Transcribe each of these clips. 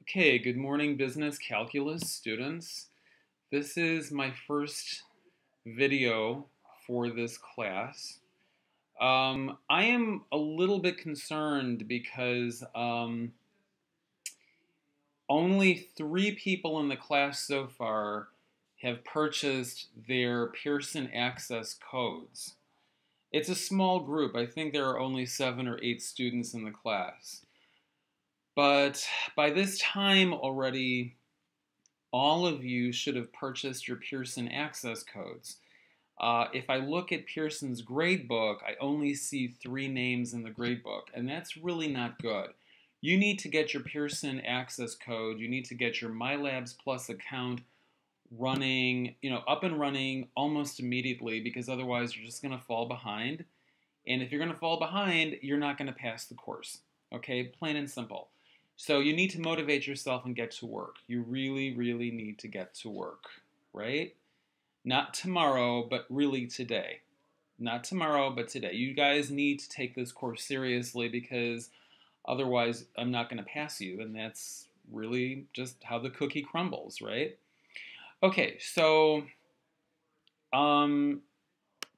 Okay, good morning, business calculus students. This is my first video for this class. I am a little bit concerned because only 3 people in the class so far have purchased their Pearson Access codes. It's a small group. I think there are only 7 or 8 students in the class. But by this time already, all of you should have purchased your Pearson Access codes. If I look at Pearson's gradebook, I only see 3 names in the gradebook, and that's really not good. You need to get your Pearson Access code. You need to get your MyLabs Plus account running, up and running almost immediately, because otherwise you're just going to fall behind. And if you're going to fall behind, you're not going to pass the course. Okay, plain and simple. So you need to motivate yourself and get to work. You really, really need to get to work, right? Not tomorrow, but really today. Not tomorrow, but today. You guys need to take this course seriously because otherwise I'm not going to pass you, and that's really just how the cookie crumbles, right? Okay, so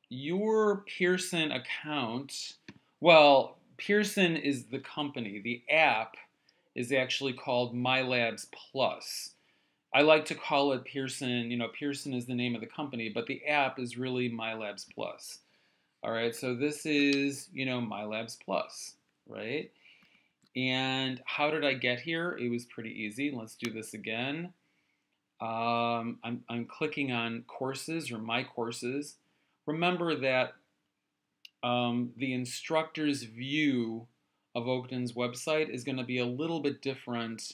your Pearson account, well, Pearson is the company. The app is actually called MyLabs Plus. I like to call it Pearson, Pearson is the name of the company, but the app is really MyLabs Plus. All right, so this is, MyLabs Plus, right? And how did I get here? It was pretty easy. Let's do this again. I'm clicking on courses or my courses. Remember that the instructor's view of Oakton's website is going to be a little bit different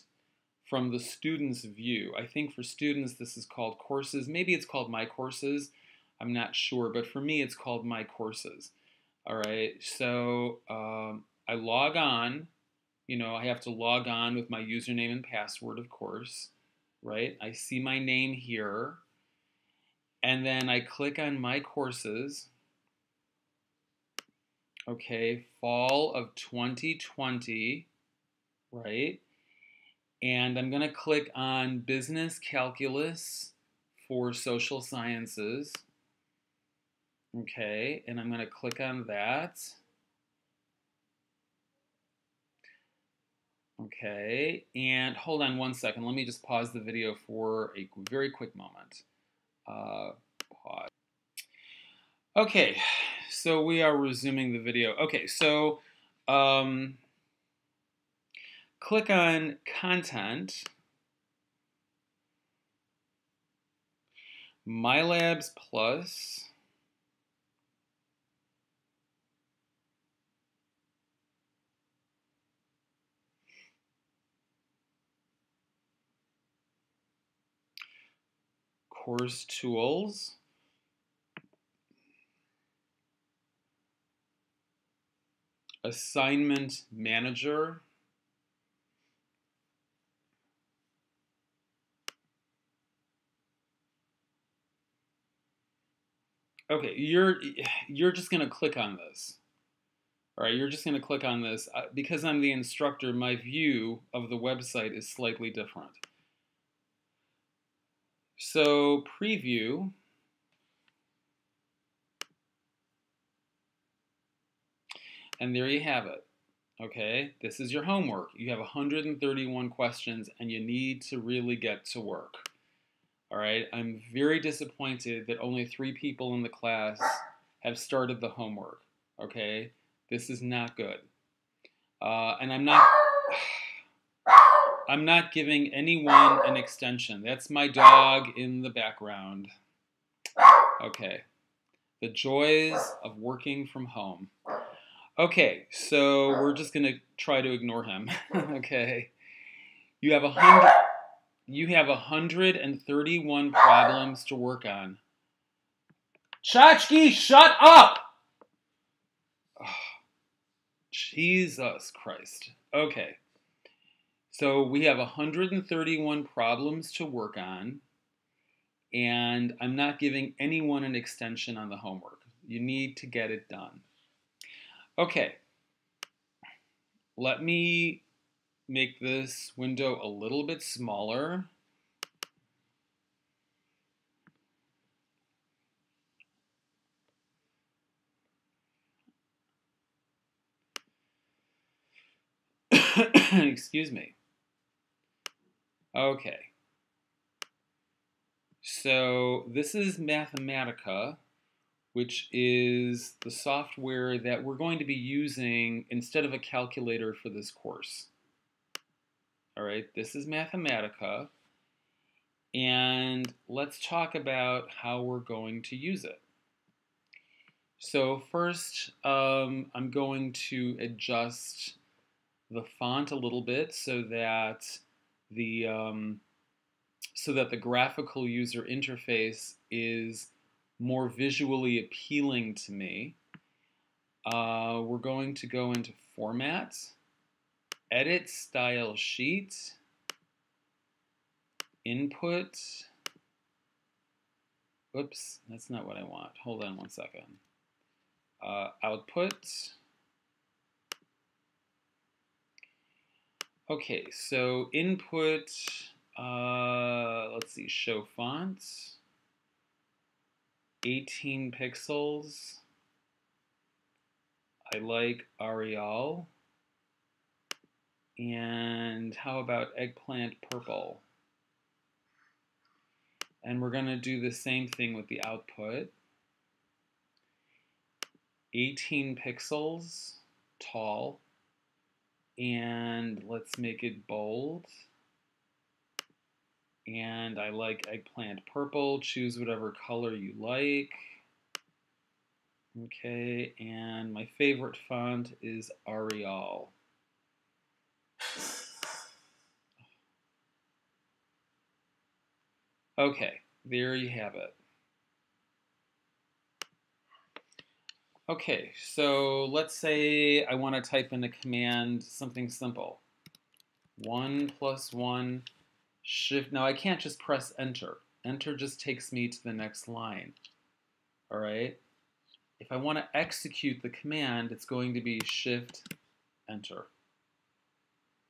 from the student's view. I think for students this is called courses. Maybe it's called my courses. I'm not sure, but for me it's called my courses. All right, so I log on. I have to log on with my username and password, of course, right? I see my name here, and then I click on my courses. Okay, fall of 2020, right? And I'm going to click on business calculus for social sciences. Okay, and I'm going to click on that. Okay, and hold on one second. Let me just pause the video for a very quick moment. Pause. Okay, so we are resuming the video. Okay, so click on Content, MyLabs Plus, Course Tools, Assignment Manager, okay, you're just going to click on this. All right, you're just going to click on this. Because I'm the instructor, my view of the website is slightly different. So, preview. And there you have it. Okay, this is your homework. You have 131 questions and you need to really get to work. All right, I'm very disappointed that only 3 people in the class have started the homework. Okay, this is not good. And I'm not giving anyone an extension. That's my dog in the background. Okay, the joys of working from home. Okay, so we're just gonna try to ignore him. Okay, you have 131 problems to work on. Chachki, shut up! Oh, Jesus Christ. Okay, so we have 131 problems to work on, and I'm not giving anyone an extension on the homework. You need to get it done. Okay, let me make this window a little bit smaller. Excuse me. Okay. So this is Mathematica, which is the software that we're going to be using instead of a calculator for this course. All right, this is Mathematica, and let's talk about how we're going to use it. So first, I'm going to adjust the font a little bit so that the graphical user interface is more visually appealing to me. We're going to go into Format, Edit Style Sheet, Input. Oops, that's not what I want. Hold on one second. Output. Okay, so input, let's see, show fonts, 18 pixels. I like Arial. And how about eggplant purple? And we're going to do the same thing with the output. 18 pixels, tall. And let's make it bold. And I like eggplant purple. Choose whatever color you like. Okay, and my favorite font is Arial. Okay, there you have it. Okay, so let's say I want to type in a command, something simple. 1 + 1, shift. Now I can't just press enter. Enter just takes me to the next line. All right? If I want to execute the command, it's going to be shift enter.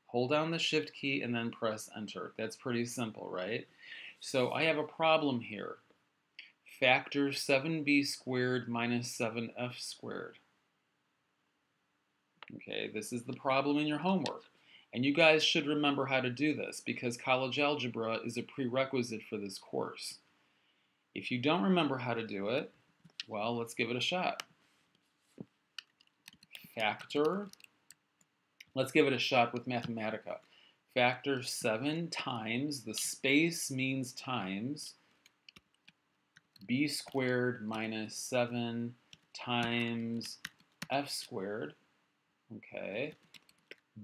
Hold down the shift key and then press enter. That's pretty simple, right? So I have a problem here. Factor 7b squared minus 7f squared. Okay, this is the problem in your homework. And you guys should remember how to do this because college algebra is a prerequisite for this course. If you don't remember how to do it, well, let's give it a shot. Factor, let's give it a shot with Mathematica. Factor 7 times, the space means times, b squared minus 7 times f squared. Okay.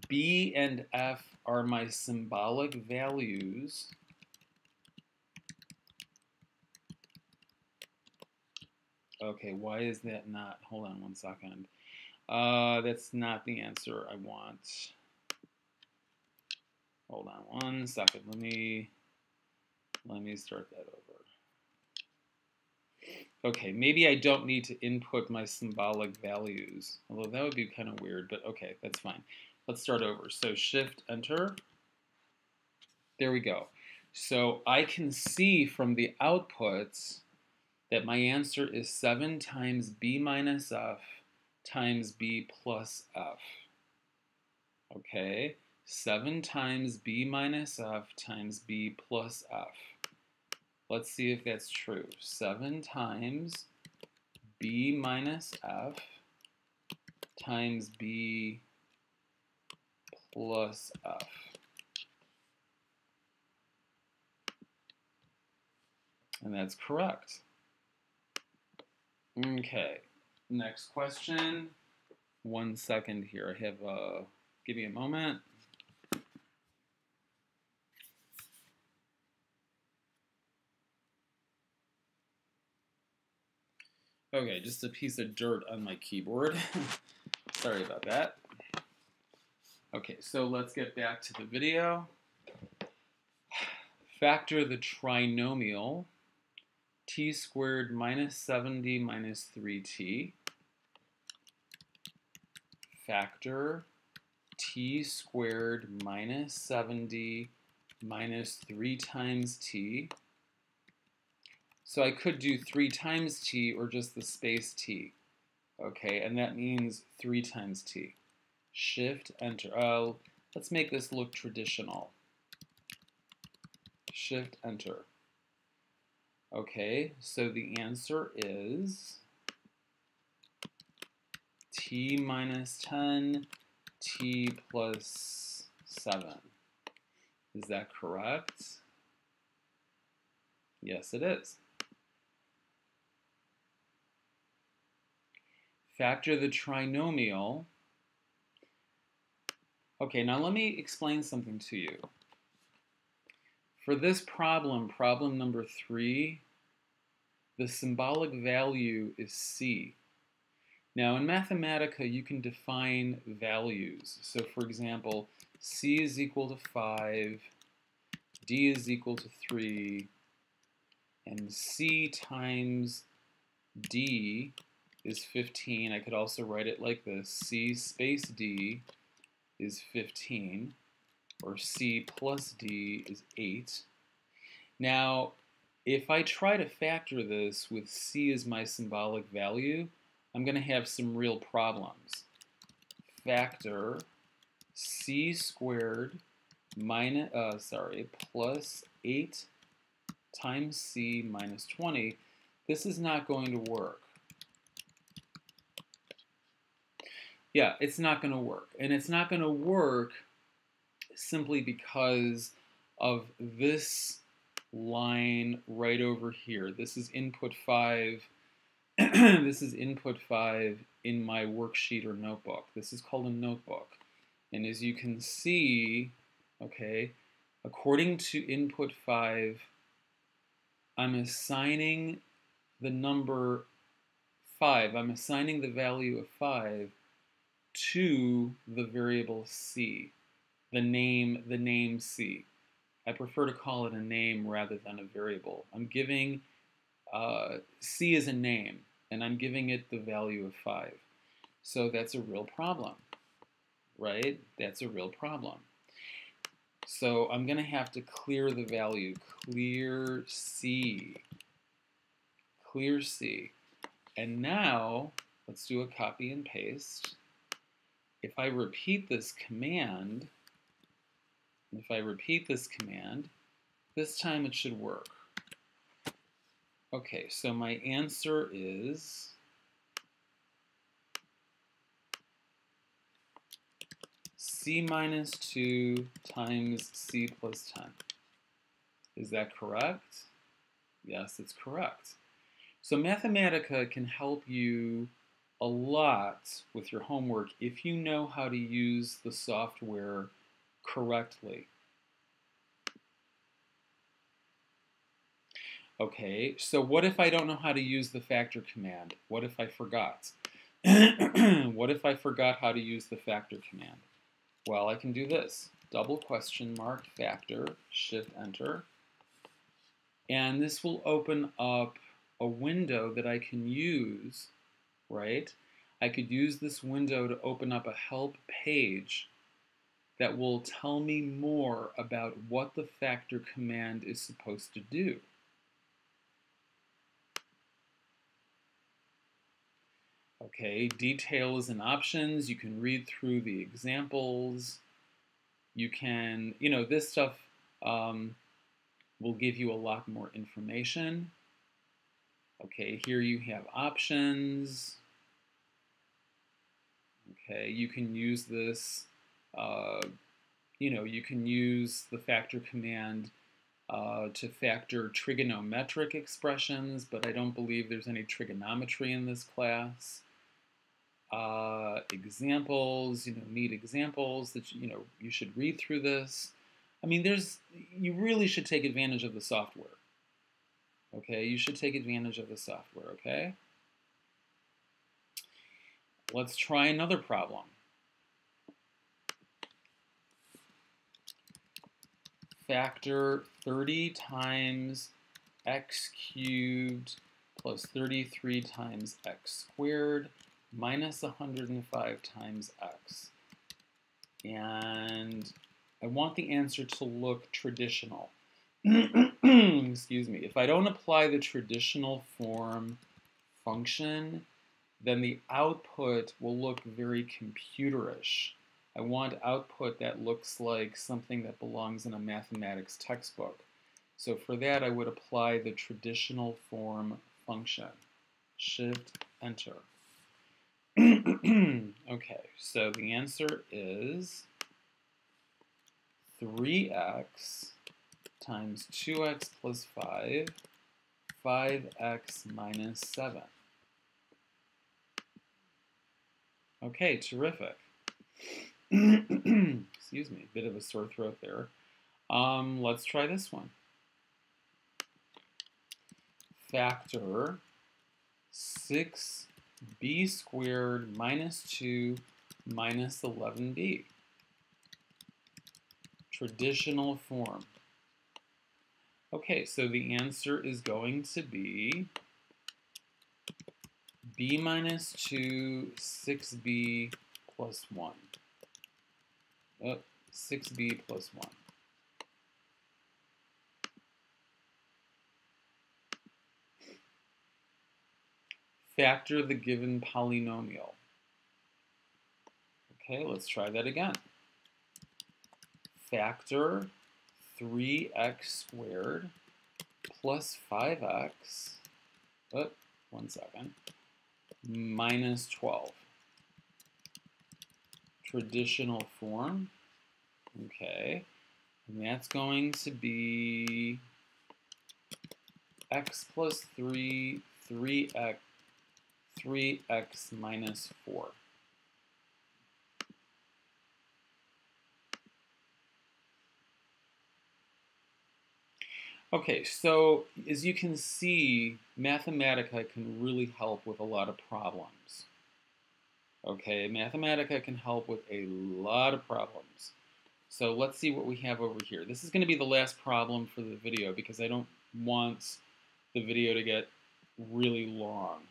B and F are my symbolic values. Okay, why is that not? Hold on one second. That's not the answer I want. Hold on one second. Let me start that over. Okay, maybe I don't need to input my symbolic values, although that would be kind of weird, but okay, that's fine. Let's start over. So shift enter. There we go. So I can see from the outputs that my answer is 7 times b minus f times b plus f. Okay, 7 times b minus f times b plus f. Let's see if that's true. 7 times b minus f times b plus f. And that's correct. Okay, next question. 1 second here. I have, give me a moment. Okay, just a piece of dirt on my keyboard. Sorry about that. Okay, so let's get back to the video. Factor the trinomial t squared minus 70 minus 3t. Factor t squared minus 70 minus 3 times t. So I could do 3 times t or just the space t. Okay, and that means 3 times t. Shift, enter. Let's make this look traditional. Shift, enter. Okay, so the answer is t minus 10, t plus 7. Is that correct? Yes, it is. Factor the trinomial. Okay, now let me explain something to you. For this problem, problem number 3, the symbolic value is c. Now in Mathematica, you can define values. So for example, c is equal to 5, d is equal to 3, and c times d is 15. I could also write it like this: c space d is 15, or c plus d is 8. Now, if I try to factor this with c as my symbolic value, I'm going to have some real problems. Factor c squared plus 8 times c minus 20. This is not going to work. Yeah, it's not going to work. And it's not going to work simply because of this line right over here. This is input 5. This is input 5 in my worksheet or notebook. This is called a notebook. And as you can see, okay, according to input 5, I'm assigning the number 5. I'm assigning the value of 5 to the variable c, the name c. I prefer to call it a name rather than a variable. I'm giving c as a name, and I'm giving it the value of 5. So that's a real problem, right? That's a real problem. So I'm going to have to clear the value. Clear c. Clear c. And now, let's do a copy and paste. If I repeat this command, this time it should work. Okay, so my answer is c minus 2 times c plus 10. Is that correct? Yes, it's correct. So Mathematica can help you a lot with your homework if you know how to use the software correctly. Okay, so what if I don't know how to use the factor command? What if I forgot? What if I forgot how to use the factor command? Well, I can do this. Double question mark factor, shift enter. And this will open up a window that I can use, right? I could use this window to open up a help page that will tell me more about what the factor command is supposed to do. Okay, details and options. You can read through the examples. You can, this stuff will give you a lot more information. Okay, here you have options. Okay, you can use this, you can use the factor command to factor trigonometric expressions, but I don't believe there's any trigonometry in this class. Examples, neat examples that, you should read through this. I mean, you really should take advantage of the software. Okay, you should take advantage of the software, okay? Let's try another problem. Factor 30 times x cubed plus 33 times x squared minus 105 times x. And I want the answer to look traditional. Excuse me. If I don't apply the traditional form function, then the output will look very computerish. I want output that looks like something that belongs in a mathematics textbook. So for that, I would apply the traditional form function. Shift, enter. Okay, so the answer is 3x times 2x plus 5, 5x minus 7. Okay, terrific. Excuse me, bit of a sore throat there. Let's try this one. Factor 6b squared minus 2 minus 11b. Traditional form. Okay, so the answer is going to be b minus 2, 6b plus 1. 6b plus 1. Factor the given polynomial. Okay, let's try that again. Factor 3x squared plus 5x, minus 12. Traditional form, okay, and that's going to be x plus 3, 3x minus 4. Okay, so as you can see, Mathematica can really help with a lot of problems. Okay, Mathematica can help with a lot of problems. So let's see what we have over here. This is going to be the last problem for the video because I don't want the video to get really long.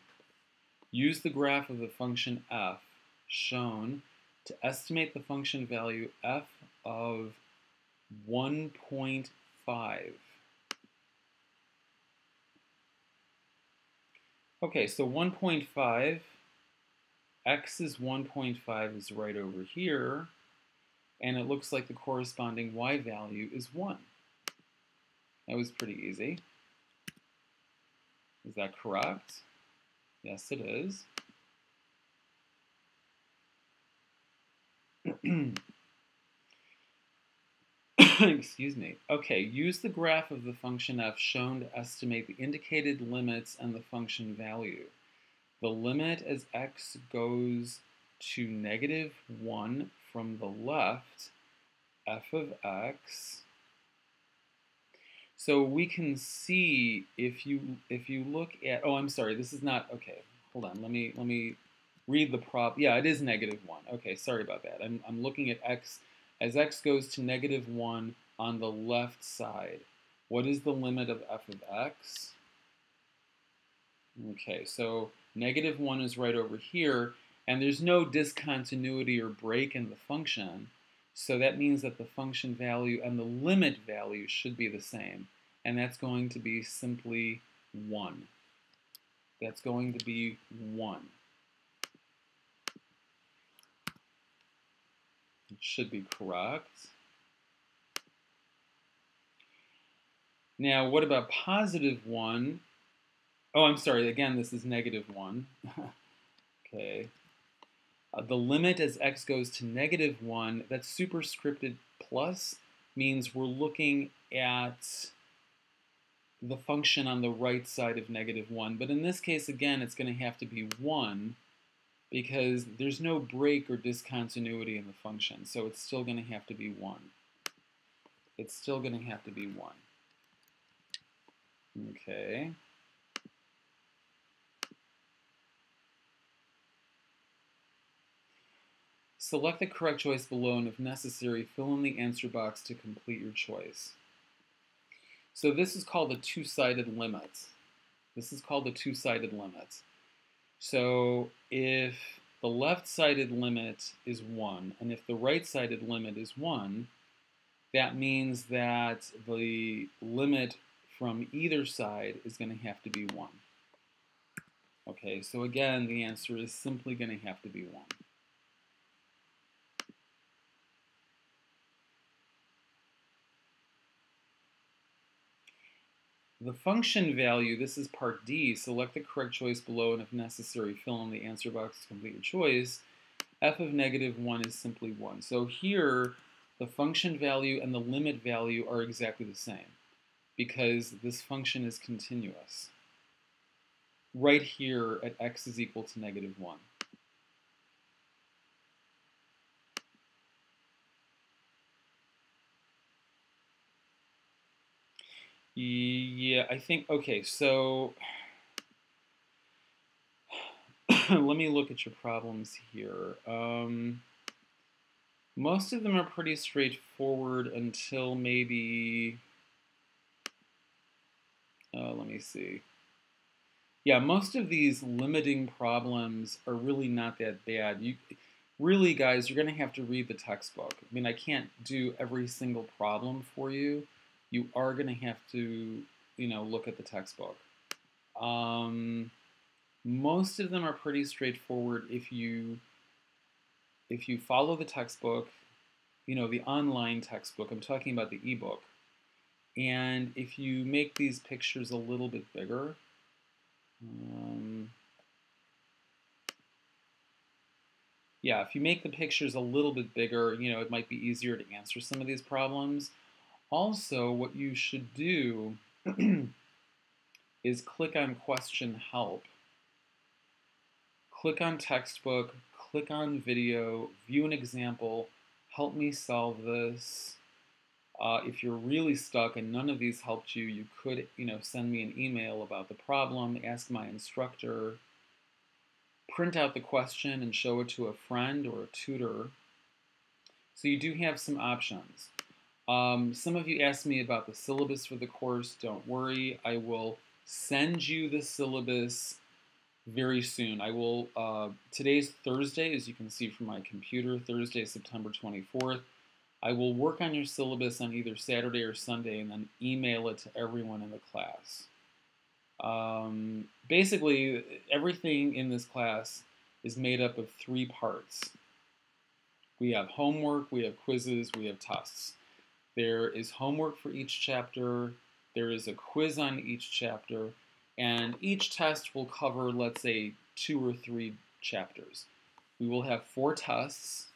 Use the graph of the function f shown to estimate the function value f of 1.5. Okay, so 1.5, x is 1.5 is right over here, and it looks like the corresponding y value is 1. That was pretty easy. Is that correct? Yes, it is. Excuse me. Okay, use the graph of the function f shown to estimate the indicated limits and the function value. The limit as x goes to -1 from the left, f of x. So we can see if you look at, oh, I'm sorry, this is not, okay, hold on, let me read the problem. Yeah, it is -1. Okay, sorry about that. I'm looking at x as x goes to -1 on the left side. What is the limit of f of x? Okay, so -1 is right over here, and there's no discontinuity or break in the function, so that means that the function value and the limit value should be the same, and that's going to be simply 1. That's going to be 1. It should be correct. Now, what about +1? Oh, I'm sorry, again, this is -1. Okay. The limit as x goes to -1, that's superscripted plus, means we're looking at the function on the right side of -1. But in this case, again, it's going to have to be 1 because there's no break or discontinuity in the function. So it's still going to have to be 1. It's still going to have to be 1. Okay. Select the correct choice below, and if necessary, fill in the answer box to complete your choice. So this is called a two-sided limit. This is called a two-sided limit. So if the left-sided limit is 1, and if the right-sided limit is 1, that means that the limit from either side is going to have to be 1. Okay, so again, the answer is simply going to have to be 1. The function value, this is part D, select the correct choice below and if necessary, fill in the answer box to complete your choice. F of -1 is simply 1. So here, the function value and the limit value are exactly the same because this function is continuous. Right here at x is equal to -1. Yeah, I think, okay, so let me look at your problems here. Most of them are pretty straightforward until maybe, let me see. Yeah, most of these limiting problems are really not that bad. Really, guys, you're going to have to read the textbook. I mean, I can't do every single problem for you. You are going to have to, look at the textbook. Most of them are pretty straightforward if you follow the textbook, the online textbook. I'm talking about the ebook. And if you make these pictures a little bit bigger, yeah, if you make the pictures a little bit bigger, it might be easier to answer some of these problems. Also, what you should do is click on question help. Click on textbook, click on video, view an example, help me solve this. If you're really stuck and none of these helped you, you could, send me an email about the problem, ask my instructor, print out the question and show it to a friend or a tutor. So you do have some options. Some of you asked me about the syllabus for the course. Don't worry, I will send you the syllabus very soon. I will, today's Thursday, as you can see from my computer, Thursday, September 24th. I will work on your syllabus on either Saturday or Sunday and then email it to everyone in the class. Basically, everything in this class is made up of 3 parts. We have homework, we have quizzes, we have tests. There is homework for each chapter, there is a quiz on each chapter, and each test will cover, let's say, 2 or 3 chapters. We will have 4 tests.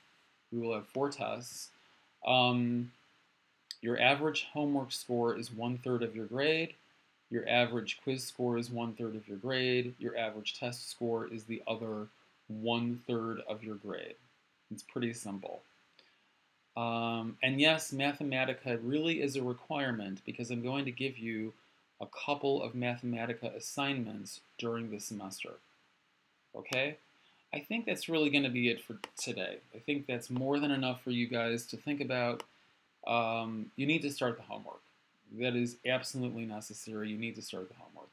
Your average homework score is 1/3 of your grade. Your average quiz score is 1/3 of your grade. Your average test score is the other 1/3 of your grade. It's pretty simple. And yes, Mathematica really is a requirement because I'm going to give you a couple of Mathematica assignments during the semester. Okay? I think that's really going to be it for today. I think that's more than enough for you guys to think about. You need to start the homework. That is absolutely necessary. You need to start the homework.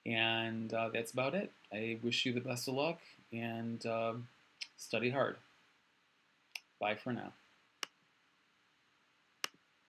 And that's about it. I wish you the best of luck and study hard. Bye for now.